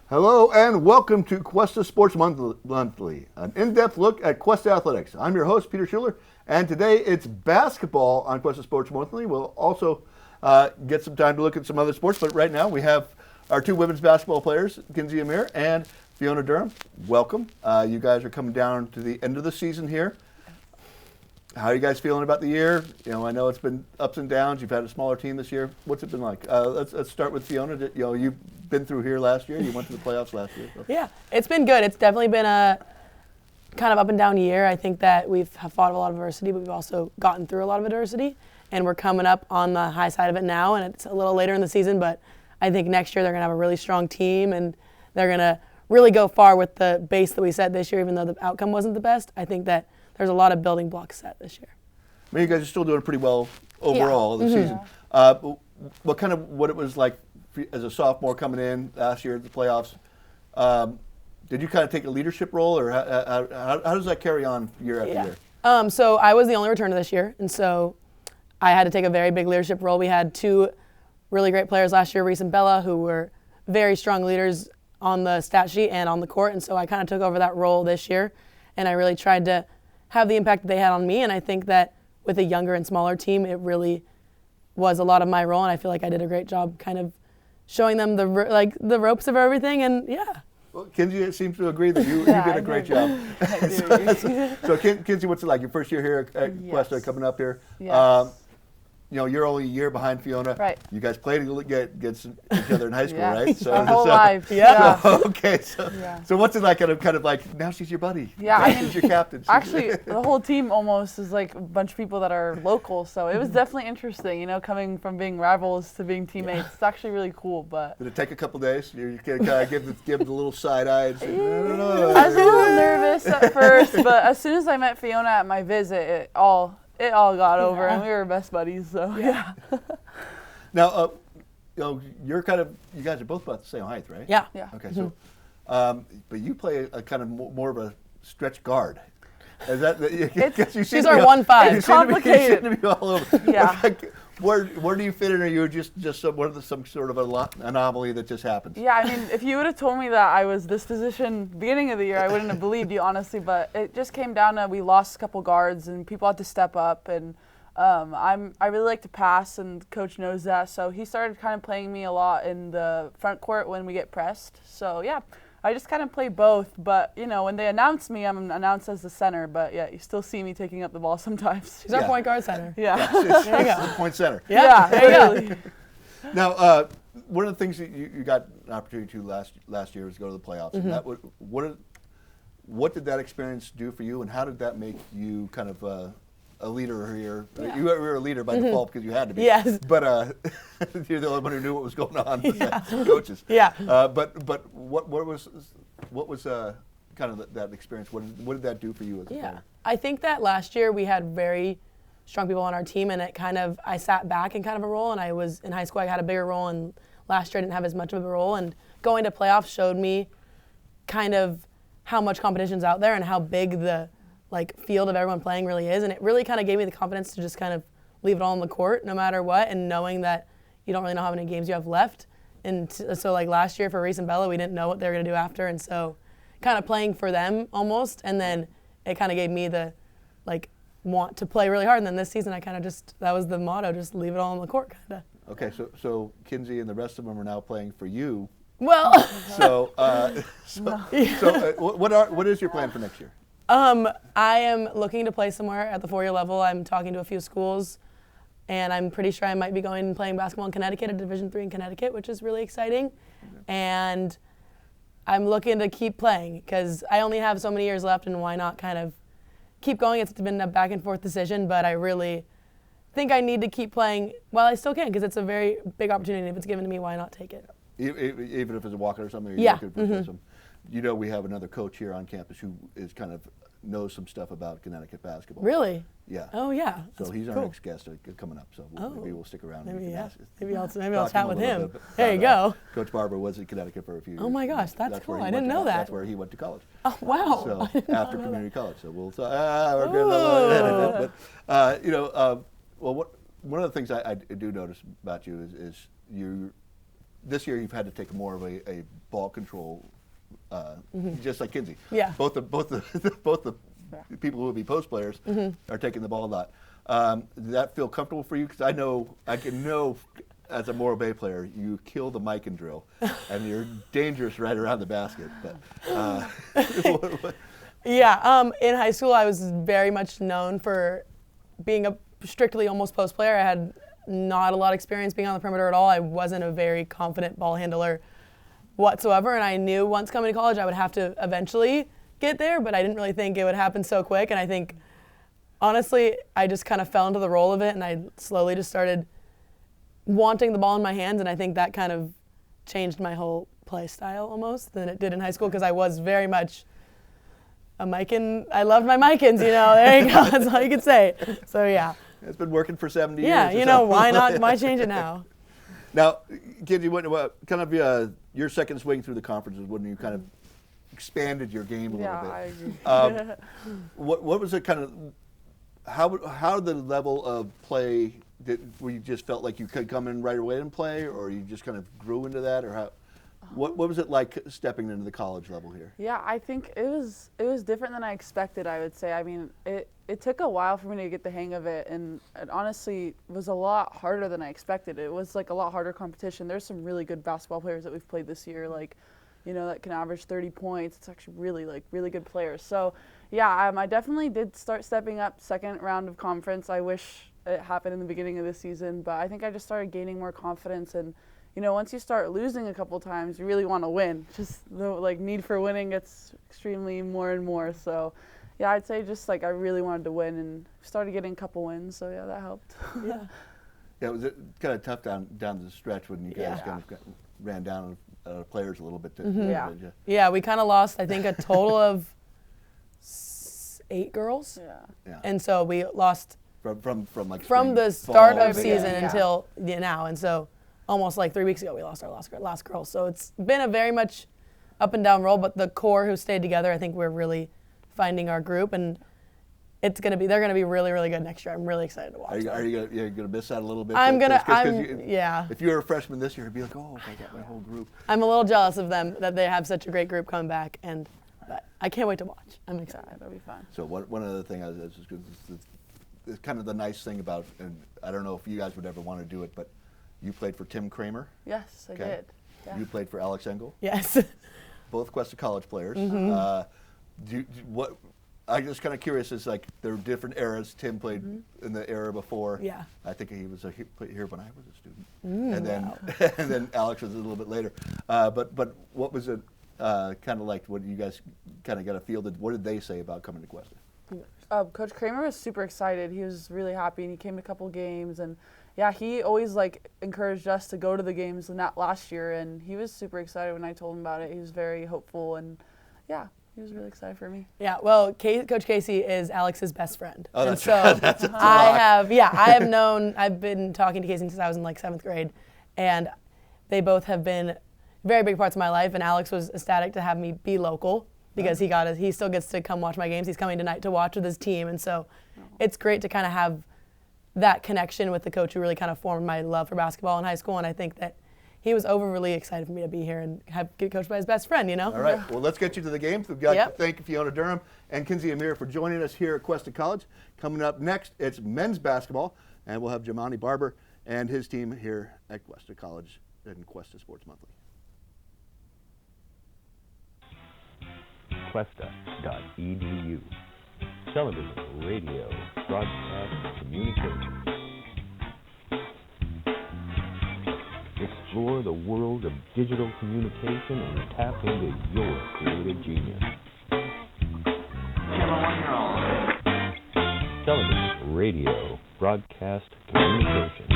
Hello and welcome to Cuesta Sports Monthly, an in-depth look at Cuesta athletics. I'm your host, Peter Schuler, and today it's basketball on Cuesta Sports Monthly. We'll also get some time to look at some other sports, but right now we have our two women's basketball players, Kinzie Amer and Fiona Durham. Welcome. You guys are coming down to the end of the season here. How are you guys feeling about the year? You know, I know it's been ups and downs. You've had a smaller team this year. What's it been like? Let's start with Fiona. You know, you've been through here last year. You went to the playoffs last year. So. Yeah, it's been good. It's definitely been a kind of up and down year. I think that we've fought a lot of adversity, but we've also gotten through a lot of adversity, and we're coming up on the high side of it now, and it's a little later in the season, but I think next year they're going to have a really strong team, and they're going to really go far with the base that we set this year, even though the outcome wasn't the best. I think that there's a lot of building blocks set this year. I mean, you guys are still doing pretty well overall this season. What it was like as a sophomore coming in last year at the playoffs? Did you kind of take a leadership role, or how does that carry on year after year? So I was the only returner this year, and so I had to take a very big leadership role. We had two really great players last year, Reese and Bella, who were very strong leaders on the stat sheet and on the court, and so I kind of took over that role this year, and I really tried to have the impact that they had on me, and I think that with a younger and smaller team, it really was a lot of my role, and I feel like I did a great job kind of showing them the ropes of everything, and yeah. Well, Kinzie seems to agree that you did a great job. So Kinzie, what's it like? Your first year here at Cuesta, coming up here. Yes. You know, you're only a year behind Fiona. Right. You guys played against each other in high school, right? So our whole life. Yeah. So what's it like? Kind of like now she's your buddy. Yeah. Now she's your captain. Actually, the whole team almost is like a bunch of people that are local. So it was definitely interesting, you know, coming from being rivals to being teammates. Yeah. It's actually really cool. But did it take a couple days? You kind of give the little side eye. And say, no. I was a little nervous at first, but as soon as I met Fiona at my visit, it all got over, and we were best buddies. So yeah. Now, you know, you guys are both about the same height, right? Yeah. Okay, so, but you play a kind of more of a stretch guard. Is that? She's our 1-5. It's complicated. You seem to be all over. Yeah. Where do you fit in? Or are you just some sort of anomaly that just happens? Yeah, I mean, if you would have told me that I was this position beginning of the year, I wouldn't have believed you, honestly. But it just came down to we lost a couple guards and people had to step up. And I really like to pass, and Coach knows that. So he started kind of playing me a lot in the front court when we get pressed. So yeah, I just kind of play both. But you know, when they announce me, I'm announced as the center. But yeah, you still see me taking up the ball sometimes. She's our point guard center. Yeah. There you go. Point center. Yeah, really. Now, one of the things that you got an opportunity to last year was go to the playoffs. And that what did that experience do for you, and how did that make you kind of a leader here? Yeah. You were a leader by default because you had to be. Yes. But you're the only one who knew what was going on besides some coaches. Yeah. But what was kind of that experience? What did that do for you as a player? I think that last year we had very strong people on our team, and I sat back in kind of a role, and I was in high school, I had a bigger role, and last year I didn't have as much of a role, and going to playoffs showed me kind of how much competition's out there and how big the field of everyone playing really is, and it really kind of gave me the confidence to just kind of leave it all on the court no matter what, and knowing that you don't really know how many games you have left. And so last year for Reese and Bella, we didn't know what they were going to do after, and so kind of playing for them almost, and then it kind of gave me the want to play really hard, and then this season I kind of that was the motto, just leave it all on the court kind of. Okay, so Kinzie and the rest of them are now playing for you. Well. What is your plan for next year? I am looking to play somewhere at the 4-year level. I'm talking to a few schools, and I'm pretty sure I might be going and playing basketball in Connecticut, at Division III in Connecticut, which is really exciting. Okay. And I'm looking to keep playing because I only have so many years left, and why not kind of keep going? It's been a back and forth decision, but I really think I need to keep playing while I still can because it's a very big opportunity. If it's given to me, why not take it? Even if it's a walkout or something? Yeah. You know, we have another coach here on campus who is knows some stuff about Connecticut basketball. Really? Yeah. Oh, yeah. So he's our next guest coming up. So maybe we'll stick around. Maybe I'll chat with him. There you go. Coach Barber was in Connecticut for a few years. Oh my gosh, that's cool. I didn't know that. That's where he went to college. Oh wow. So after community college. So we'll we're good. But one of the things I do notice about you is this year you've had to take more of a ball control, just like Kinzie. Yeah. Both the people who would be post players are taking the ball a lot. Does that feel comfortable for you? Because I can know as a Morro Bay player, you kill the mic and drill, and you're dangerous right around the basket. But Yeah, in high school I was very much known for being a strictly almost post player. I had not a lot of experience being on the perimeter at all. I wasn't a very confident ball handler whatsoever, and I knew once coming to college I would have to eventually get there, but I didn't really think it would happen so quick. And I think, honestly, I just kind of fell into the role of it, and I slowly just started wanting the ball in my hands, and I think that kind of changed my whole play style almost than it did in high school, because I was very much a Mikan. I loved my Mikans, there you go. That's all you could say. So, yeah. it's been working for 70 years. Yeah, why not? Why change it now? Now, Kinzie, what kind of your second swing through the conferences when you kind of expanded your game a little bit? I agree. What was it kind of? How the level of play where you just felt like you could come in right away and play, or you just kind of grew into that, or how? What was it like stepping into the college level here? Yeah, I think it was different than I expected, I would say. I mean, it took a while for me to get the hang of it, and it honestly was a lot harder than I expected. It was like a lot harder competition. There's some really good basketball players that we've played this year, like, that can average 30 points. It's actually really good players. So, yeah, I definitely did start stepping up second round of conference. I wish it happened in the beginning of the season, but I think I just started gaining more confidence. And once you start losing a couple times, you really want to win. Just the need for winning gets extremely more and more. So, yeah, I'd say just I really wanted to win and started getting a couple wins. So yeah, that helped. Yeah. Yeah, was it kind of tough down the stretch when you guys kind of ran down players a little bit? Yeah, we kind of lost, I think, a total of 8 girls. Yeah. And so we lost from the start of season until now, and so almost 3 weeks ago we lost our last girl. So it's been a very much up and down roll, but the core who stayed together, I think we're really finding our group, and they're gonna be really, really good next year. I'm really excited to watch. Are you gonna miss that a little bit? Yeah. If you were a freshman this year, it'd be like, oh, I got my whole group. I'm a little jealous of them that they have such a great group coming back, but I can't wait to watch. I'm excited. That'll be fun. So one other thing is kind of the nice thing about, and I don't know if you guys would ever want to do it, but you played for Tim Kramer. Yes, I did. Yeah. You played for Alex Engel. Yes. Both Cuesta College players. I'm just kind of curious. Is there are different eras. Tim played in the era before. Yeah. I think he played here when I was a student, and then and then Alex was a little bit later. But what was it kind of like? What you guys kind of got a feel? What did they say about coming to Cuesta? Coach Kramer was super excited. He was really happy, and he came to a couple games, and yeah, he always encouraged us to go to the games last year, and he was super excited when I told him about it. He was very hopeful, and yeah, he was really excited for me. Yeah, well, Coach Casey is Alex's best friend. Oh, and that's so right. That's I've been talking to Casey since I was in 7th grade, and they both have been very big parts of my life, and Alex was ecstatic to have me be local because he still gets to come watch my games. He's coming tonight to watch with his team, and so it's great to kind of have that connection with the coach who really kind of formed my love for basketball in high school, and I think that he was really excited for me to be here and get coached by his best friend, All right, well, let's get you to the games. We've got to thank Fiona Durham and Kinzie Amer for joining us here at Cuesta College. Coming up next, it's men's basketball, and we'll have Jamoni Barber and his team here at Cuesta College in Cuesta Sports Monthly. Cuesta.edu. Television, radio, broadcast, communication. Explore the world of digital communication and tap into your creative genius. Television, radio, broadcast, communication.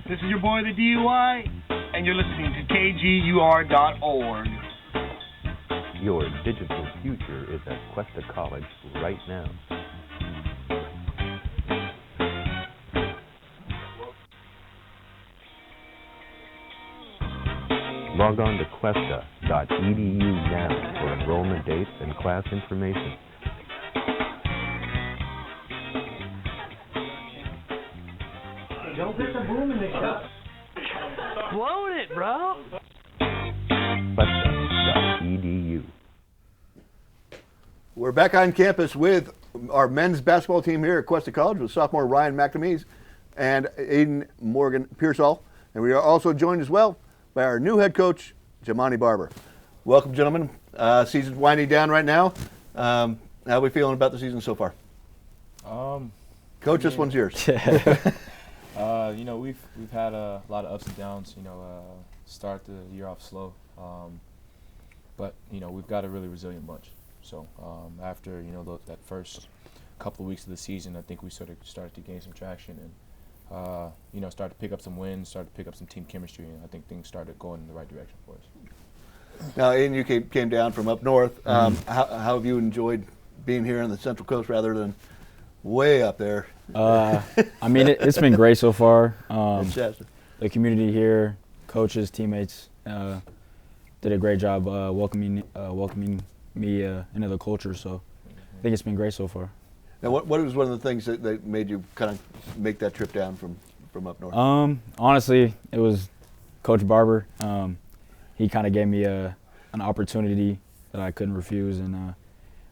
This is your boy, the DUI, and you're listening to KGUR.org. Your digital future is at Cuesta College right now. Log on to Cuesta.edu now for enrollment dates and class information. Don't get the boom in the shot. Float it, bro. Cuesta.edu. We're back on campus with our men's basketball team here at Cuesta College with sophomore Ryan McNamee and Aiden Persall. And we are also joined as well by our new head coach, Jamoni Barber. Welcome, gentlemen. Season's winding down right now. How are we feeling about the season so far? Coach, this one's yours. We've had a lot of ups and downs. Start the year off slow, but we've got a really resilient bunch. So after that first couple of weeks of the season, I think we sort of started to gain some traction and started to pick up some wins, started to pick up some team chemistry, and I think things started going in the right direction for us. Now, Aiden, you came down from up north. How have you enjoyed being here on the Central Coast rather than way up there? It's been great so far. The The community here, coaches, teammates, did a great job welcoming me into the culture. So I think it's been great so far. Now, what was one of the things that made you kind of make that trip down from up north? Honestly, it was Coach Barber. He kind of gave me an opportunity that I couldn't refuse, and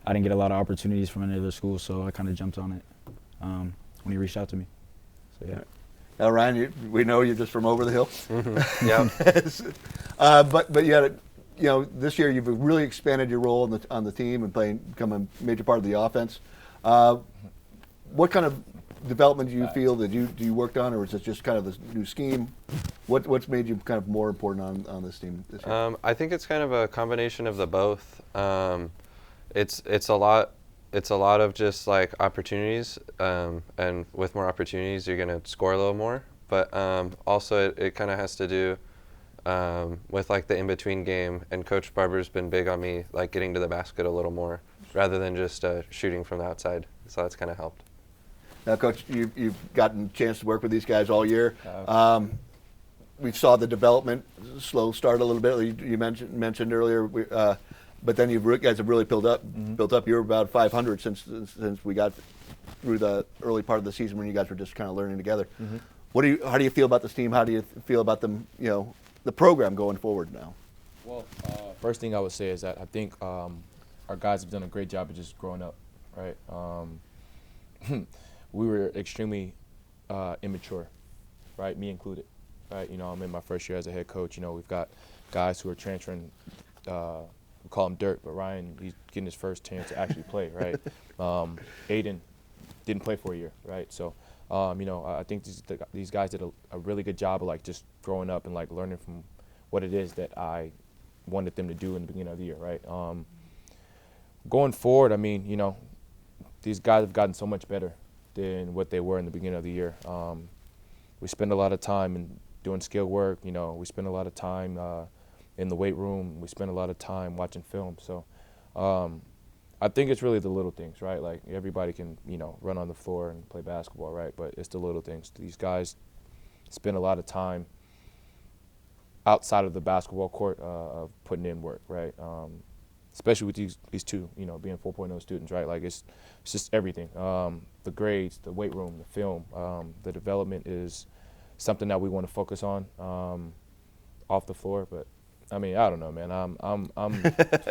I didn't get a lot of opportunities from any other schools, so I kind of jumped on it when he reached out to me. So yeah. Now, Ryan, we know you're just from over the hill. Yeah. But you had this year you've really expanded your role on the team and become a major part of the offense. What kind of development do you feel that you worked on, or is it just kind of this new scheme? What's made you kind of more important on this team this year? I think it's kind of a combination of the both. It's a lot of just like opportunities, and with more opportunities, you're gonna score a little more. But also, it kind of has to do with like the in-between game. And Coach Barber's been big on me like getting to the basket a little more, rather than just shooting from the outside. So that's kind of helped. Now, Coach, you've gotten a chance to work with these guys all year. We saw the development slow start a little bit. You mentioned earlier, but then you guys have really built up. You're about 500 since we got through the early part of the season when you guys were just kind of learning together. How do you feel about this team? How do you feel about them? The program going forward now. Well, first thing I would say is that I think our guys have done a great job of just growing up, right? We were extremely immature, right? Me included, right? I'm in my first year as a head coach. We've got guys who are transferring. We call him Dirt, but Ryan, he's getting his first chance to actually play, right? Aiden didn't play for a year, right? So, I think these guys did a really good job of like just growing up and like learning from what it is that I wanted them to do in the beginning of the year, right? Going forward, these guys have gotten so much better than what they were in the beginning of the year. We spend a lot of time doing skill work. We spend a lot of time in the weight room. We spend a lot of time watching film. So I think it's really the little things, right? Like everybody can, run on the floor and play basketball, right? But it's the little things. These guys spend a lot of time outside of the basketball court of putting in work, right? Especially with these two, being 4.0 students, right? Like it's just everything. The grades, the weight room, the film, the development is something that we want to focus on off the floor. But I don't know, man. I'm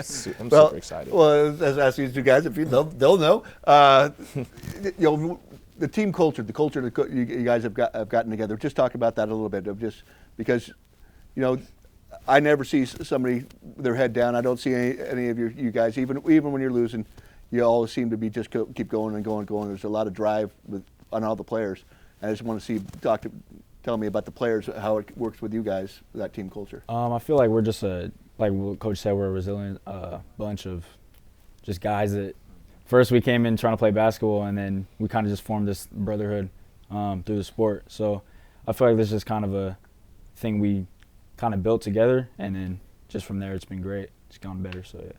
super excited. Well, as these two guys, they'll know. The team culture, the culture that you guys have gotten together. Just talk about that a little bit, of just because, I never see somebody with their head down. I don't see any of you guys, even when you're losing, you always seem to be just keep going and going. There's a lot of drive on all the players. I just want to see tell me about the players, how it works with you guys, that team culture. I feel like we're just like what Coach said, we're a resilient bunch of just guys that first we came in trying to play basketball, and then we kind of just formed this brotherhood through the sport. So I feel like this is kind of a thing we kind of built together, and then just from there it's been great. It's gone better, so yeah.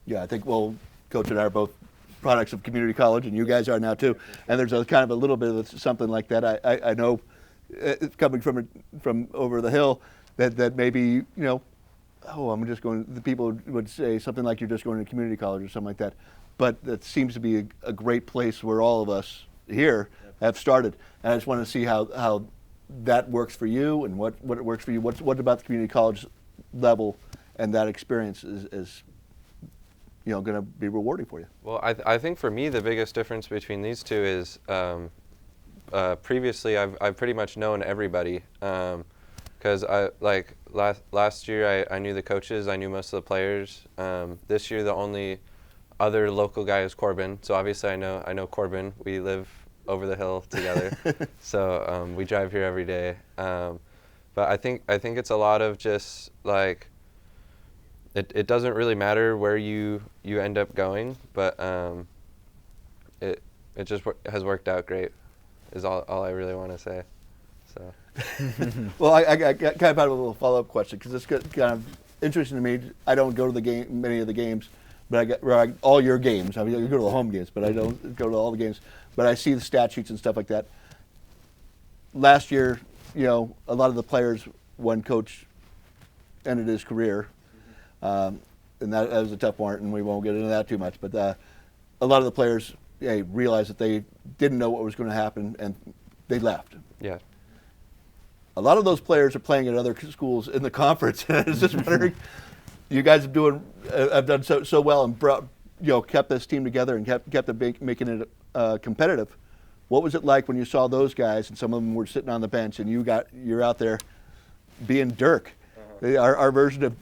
Yeah, I think, Coach and I are both products of community college, and you guys are now too. And there's a kind of a little bit of something like that. I know it's coming from over the hill that maybe, the people would say something like you're just going to community college or something like that. But that seems to be a great place where all of us here have started. And I just want to see how that works for you and what it works for you. What about the community college level and that experience is going to be rewarding for you? Well, I think for me the biggest difference between these two is previously I've pretty much known everybody, because last year I knew the coaches, I knew most of the players. This year the only other local guy is Corbin, so obviously I know Corbin. We live over the hill together, so we drive here every day. But I think it's a lot of just like it doesn't really matter where you end up going, but it just has worked out great. Is all I really want to say. So. Well, I kind of have a little follow-up question because it's kind of interesting to me. I don't go to many of the games, but all your games. I mean, I go to the home games, but I don't go to all the games. But I see the stat sheets and stuff like that. Last year, a lot of the players, when Coach ended his career, and that was a tough part, and we won't get into that too much. But a lot of the players realized that they didn't know what was going to happen, and they left. Yeah. A lot of those players are playing at other schools in the conference. I was just wondering, you guys have done so well and brought, kept this team together and kept it making it competitive. What was it like when you saw those guys and some of them were sitting on the bench and you're out there being Dirk? Our version of.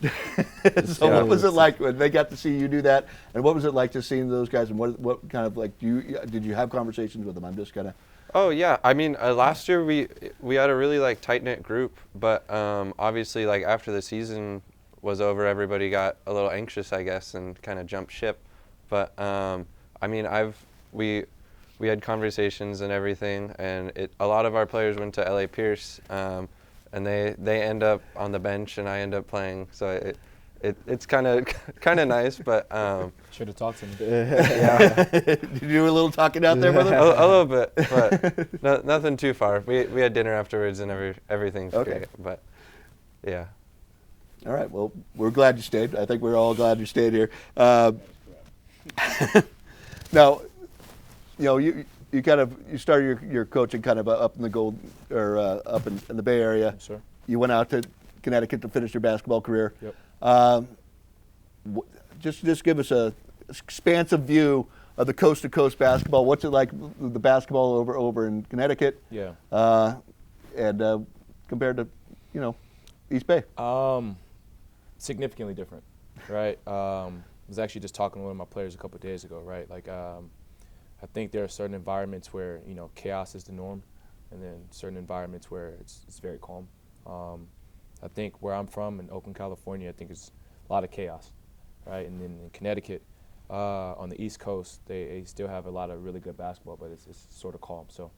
So what was it like when they got to see you do that, and what was it like just seeing those guys, and what kind of like did you have conversations with them? I'm just kind of. Oh yeah, I mean last year we had a really tight knit group, but obviously after the season was over, everybody got a little anxious, I guess, and kind of jumped ship. But I mean we had conversations and everything, and a lot of our players went to LA Pierce. And they end up on the bench, and I end up playing. So it's kind of nice, but Should have talked to me. yeah, Did you do a little talking out there, brother? a little bit, but nothing too far. We had dinner afterwards, and everything's great. But yeah. All right. Well, we're glad you stayed. I think we're all glad you stayed here. Now, you started your coaching kind of up in the Gold or up in the Bay Area. Sure. You went out to Connecticut to finish your basketball career. Yep. Just give us a expansive view of the coast to coast basketball. What's it like the basketball over in Connecticut? Yeah. And compared to East Bay. Significantly different, right? I was actually just talking to one of my players a couple of days ago, right? I think there are certain environments where chaos is the norm, and then certain environments where it's very calm. I think where I'm from in Oakland, California, I think it's a lot of chaos, right? And then in Connecticut, on the East Coast, they still have a lot of really good basketball, but it's sort of calm. So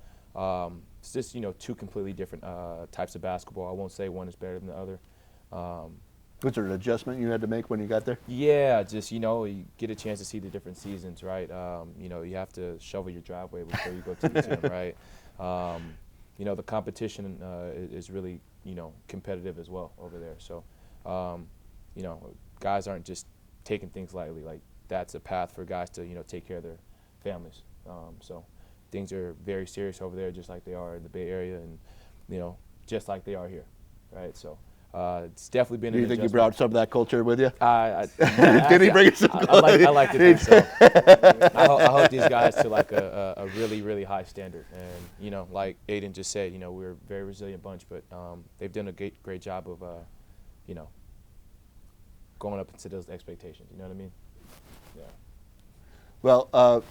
it's just two completely different types of basketball. I won't say one is better than the other. Was there an adjustment you had to make when you got there? Yeah, just you get a chance to see the different seasons, right? You have to shovel your driveway before you go to the gym, right? The competition is really competitive as well over there. So guys aren't just taking things lightly. That's a path for guys to take care of their families. So things are very serious over there, just like they are in the Bay Area, and just like they are here, right? So. It's definitely been. Do you think you brought some of that culture with you? Did he bring it some? I like to think so. I hope these guys to a really, really high standard. And like Aiden just said, we're a very resilient bunch, but they've done a great job of going up into those expectations. You know what I mean? Yeah. Well,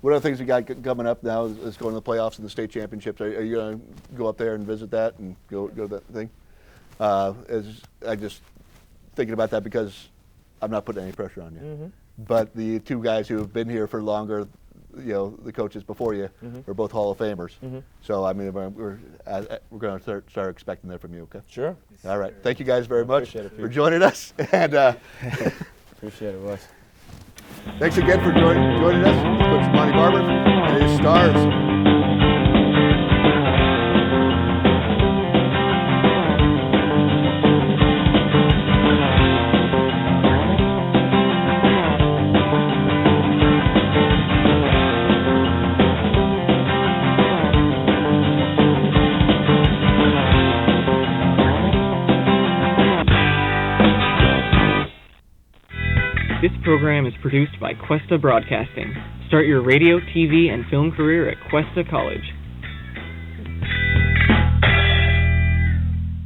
one of the things we got coming up now is going to the playoffs and the state championships. Are you going to go up there and visit that and go to that thing? I just thinking about that because I'm not putting any pressure on you. Mm-hmm. But the two guys who have been here for longer, the coaches before you, are both Hall of Famers. Mm-hmm. So I mean, we're going to start expecting that from you. Okay. Sure. All right. Thank you guys very much for joining us, and appreciate it, Wes. thanks again for joining us, Coach Jamoni Barber and his Stars. program is produced by Cuesta Broadcasting. Start your radio, TV, and film career at Cuesta College.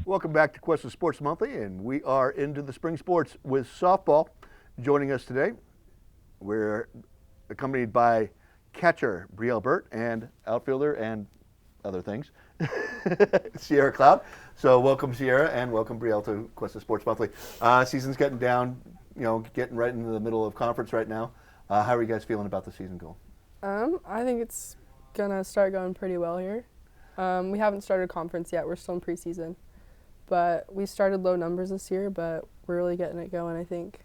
Welcome back to Cuesta Sports Monthly, and we are into the spring sports with softball. Joining us today, we're accompanied by catcher Brielle Burt and outfielder and other things, Cierra Cloud. So welcome Cierra and welcome Brielle to Cuesta Sports Monthly. Season's getting down, getting right into the middle of conference right now. How are you guys feeling about the season going? I think it's gonna start going pretty well here. We haven't started conference yet. We're still in preseason, but we started low numbers this year, but we're really getting it going, I think.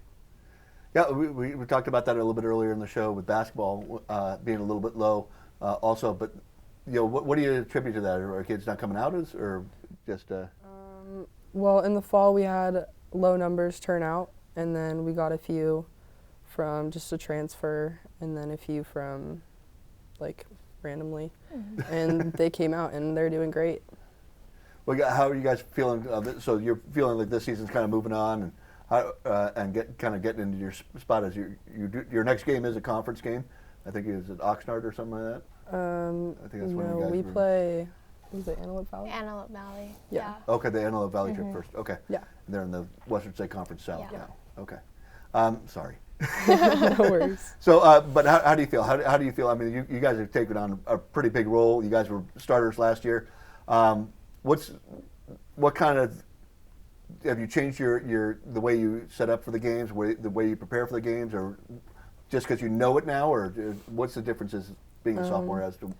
Yeah, we talked about that a little bit earlier in the show with basketball being a little bit low also, but what do you attribute to that? Are kids not coming out or just? Well, in the fall we had low numbers turn out, and then we got a few from just a transfer, and then a few from like randomly, and they came out and they're doing great. Well, how are you guys feeling? So you're feeling like this season's kind of moving on and getting into your spot as your next game is a conference game. I think is it Oxnard or something like that. I think that's when you guys we play. Was it Antelope Valley? Antelope Valley. Yeah. Okay, the Antelope Valley trip first. Okay. Yeah. And they're in the Western State Conference South Yeah. now. Okay. Sorry. No worries. So, but how do you feel? How do you feel? I mean, you guys have taken on a pretty big role. You guys were starters last year. What kind of have you changed the way you set up for the games, the way you prepare for the games, or just because you know it now, or what's the differences being a sophomore as to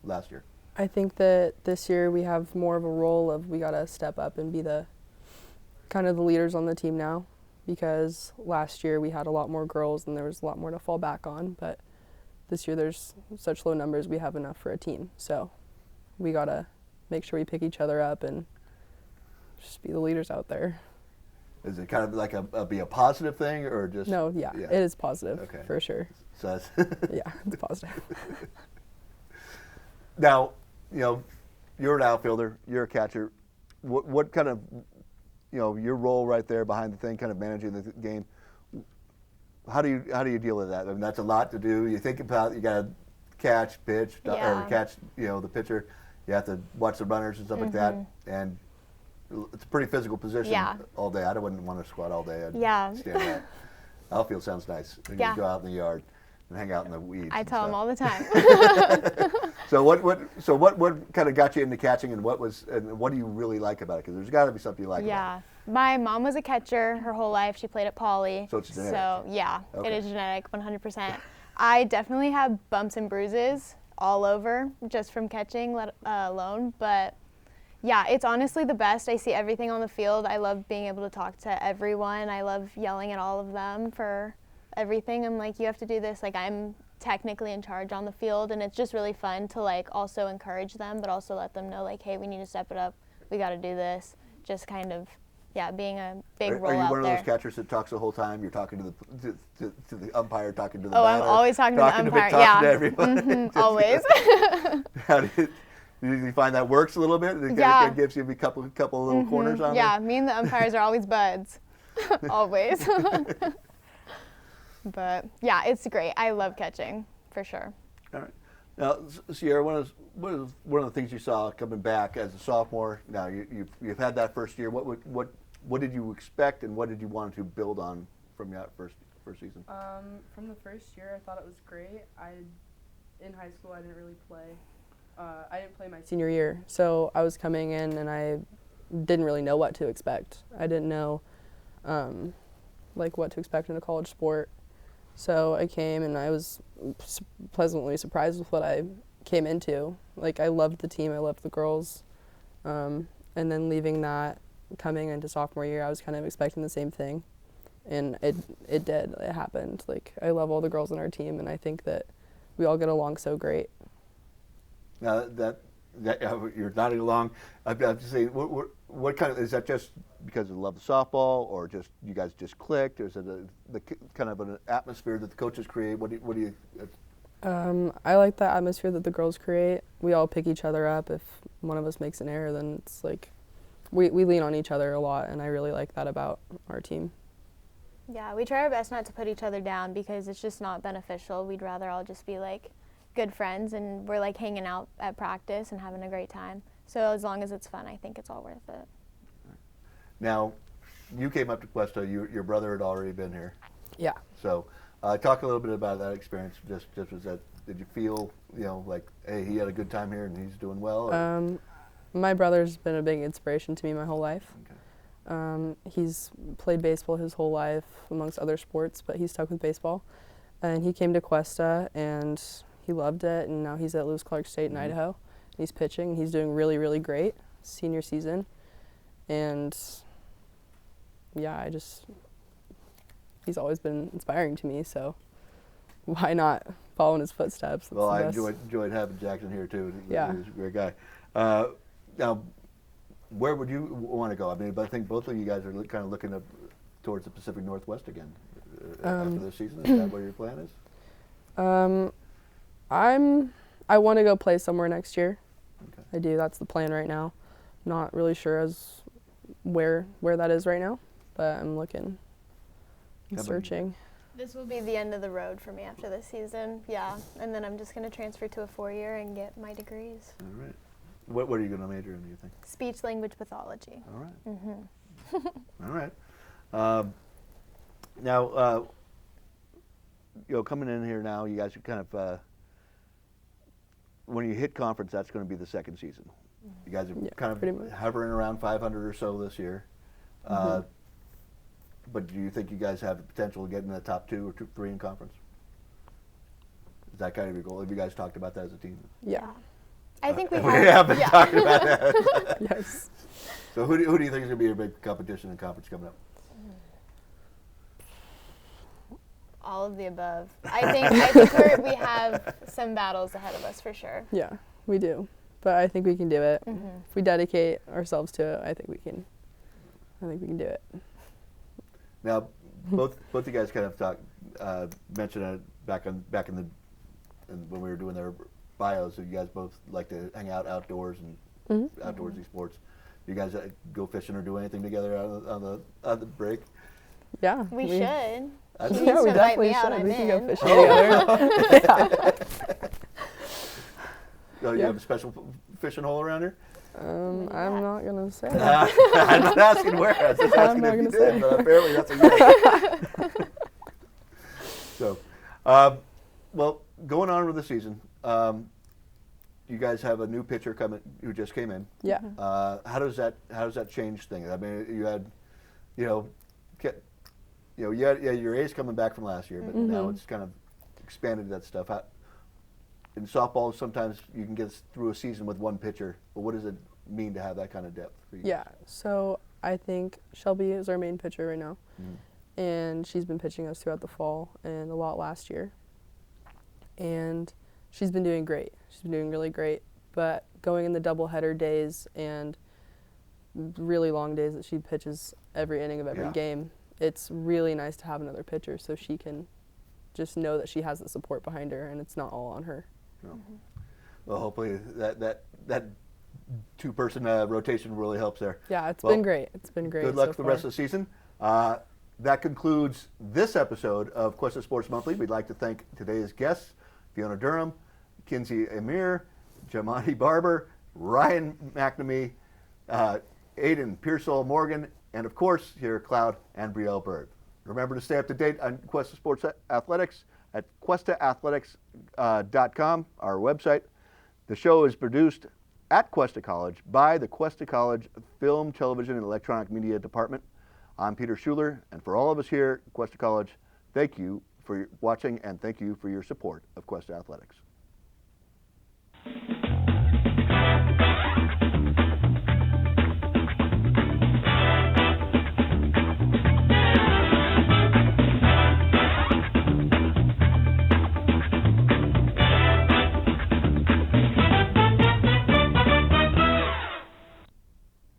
last year? I think that this year we have more of a role of we gotta step up and be the kind of the leaders on the team now, because last year we had a lot more girls and there was a lot more to fall back on, but this year there's such low numbers, we have enough for a team, so we gotta make sure we pick each other up and just be the leaders out there. Is it kind of like be a positive thing, or just? No, yeah. It is positive, okay. For sure. So yeah, it's positive. Now, you're an outfielder, you're a catcher. What kind of, your role right there behind the thing, kind of managing the game? How do you deal with that? I mean, that's a lot to do. You think about you got to catch, pitch, or catch, the pitcher. You have to watch the runners and stuff like that, and it's a pretty physical position all day. I wouldn't want to squat all day. I'd stand out. Outfield sounds nice. You can go out in the yard and hang out in the weeds. I tell them all the time. So what kind of got you into catching, and what do you really like about it? Because there's got to be something you like about it. Yeah. My mom was a catcher her whole life. She played at Poly. So it's genetic. So yeah, Okay. It is genetic, 100%. I definitely have bumps and bruises all over just from catching, let alone. But yeah, it's honestly the best. I see everything on the field. I love being able to talk to everyone. I love yelling at all of them for everything. I'm like, you have to do this. Like, I'm technically in charge on the field, and it's just really fun to like also encourage them, but also let them know like, hey, we need to step it up. We got to do this. Just kind of, being a big role out there. Are you one of those catchers that talks the whole time? You're talking to the umpire, talking to the batter. I'm always talking to the umpire. Talking to everyone. Always. How do you find that works a little bit? It gives you a couple of little corners on Yeah, me and the umpires are always buds. Always. But yeah, it's great. I love catching, for sure. All right. Now, Cierra, one of the things you saw coming back as a sophomore. Now you've had that first year. What did you expect, and what did you want to build on from that first season? From the first year, I thought it was great. In high school, I didn't really play. I didn't play my senior year, so I was coming in and I didn't really know what to expect. I didn't know what to expect in a college sport. So I came and I was pleasantly surprised with what I came into. Like, I loved the team, I loved the girls. And then leaving that, coming into sophomore year, I was kind of expecting the same thing. And it did, it happened. Like, I love all the girls on our team, and I think that we all get along so great. Now that you're nodding along, I have to say, what kind of, is that just because of love of softball, or just you guys just clicked, or is it the kind of an atmosphere that the coaches create? What do you? I like the atmosphere that the girls create. We all pick each other up. If one of us makes an error, then it's like we lean on each other a lot, and I really like that about our team. Yeah, we try our best not to put each other down because it's just not beneficial. We'd rather all just be like good friends, and we're like hanging out at practice and having a great time. So as long as it's fun, I think it's all worth it. Now, you came up to Cuesta. Your brother had already been here. Yeah. So, talk a little bit about that experience. Just was that? Did you feel, like, hey, he had a good time here and he's doing well? Or? My brother's been a big inspiration to me my whole life. Okay. He's played baseball his whole life, amongst other sports, but he's stuck with baseball. And he came to Cuesta, and he loved it, and now he's at Lewis Clark State in Idaho. He's pitching, and he's doing really, really great, senior season. And, yeah, he's always been inspiring to me, so why not follow in his footsteps? Well, I enjoyed having Jackson here, too. Yeah. He's a great guy. Now, where would you want to go? I mean, but I think both of you guys are kind of looking up towards the Pacific Northwest again after this season. Is that what your plan is? I want to go play somewhere next year. Okay. I do. That's the plan right now. Not really sure as where that is right now, but I'm looking and searching. This will be the end of the road for me after this season. Yeah, and then I'm just going to transfer to a 4-year and get my degrees. All right. What are you going to major in, do you think? Speech language pathology. All right. Mm-hmm. All right. Now, coming in here now, you guys are kind of, when you hit conference, that's going to be the second season. You guys are kind of hovering around 500 or so this year. But do you think you guys have the potential to get in the top 2 or 3 in conference? Is that kind of your goal? Have you guys talked about that as a team? Yeah. I think we have. We have been talking about that. Yes. So who do you think is going to be your big competition in conference coming up? All of the above. I think we have some battles ahead of us for sure. Yeah, we do. But I think we can do it. If we dedicate ourselves to it, I think we can do it. Now, both you guys kind of mentioned it back in when we were doing their bios. So you guys both like to hang out outdoors and outdoorsy sports. Do you guys go fishing or do anything together on the break? Yeah, we should. Yeah, we definitely should. We can go fishing together. So you have a special fishing hole around here? I'm not gonna say that. I'm not asking where. I was just asking if you did, but apparently that's a yes. So, well, going on with the season, you guys have a new pitcher coming who just came in. Yeah. How does that change things? I mean, you had your ace coming back from last year, but now it's kind of expanded that stuff. In softball, sometimes you can get through a season with one pitcher, but what does it mean to have that kind of depth for you? Yeah, so I think Shelby is our main pitcher right now, and she's been pitching us throughout the fall and a lot last year, and she's been doing great. She's been doing really great, but going in the doubleheader days and really long days that she pitches every inning of every game, it's really nice to have another pitcher so she can just know that she has the support behind her and it's not all on her. No. Well, hopefully that 2-person rotation really helps there. Yeah, it's been great. It's been great. Good luck so for the far. rest of the season. That concludes this episode of Cuesta Sports Monthly. We'd like to thank today's guests, Fiona Durham, Kinzie Amer, Jamoni Barber, Ryan McNamee, Aiden Persall-Morgan, and of course, here Cloud and Brielle Burt. Remember to stay up to date on Cuesta Sports Athletics at cuestaathletics.com, our website. The show is produced at Cuesta College by the Cuesta College Film, Television, and Electronic Media Department. I'm Peter Schuler, and for all of us here at Cuesta College, thank you for watching and thank you for your support of Cuesta Athletics.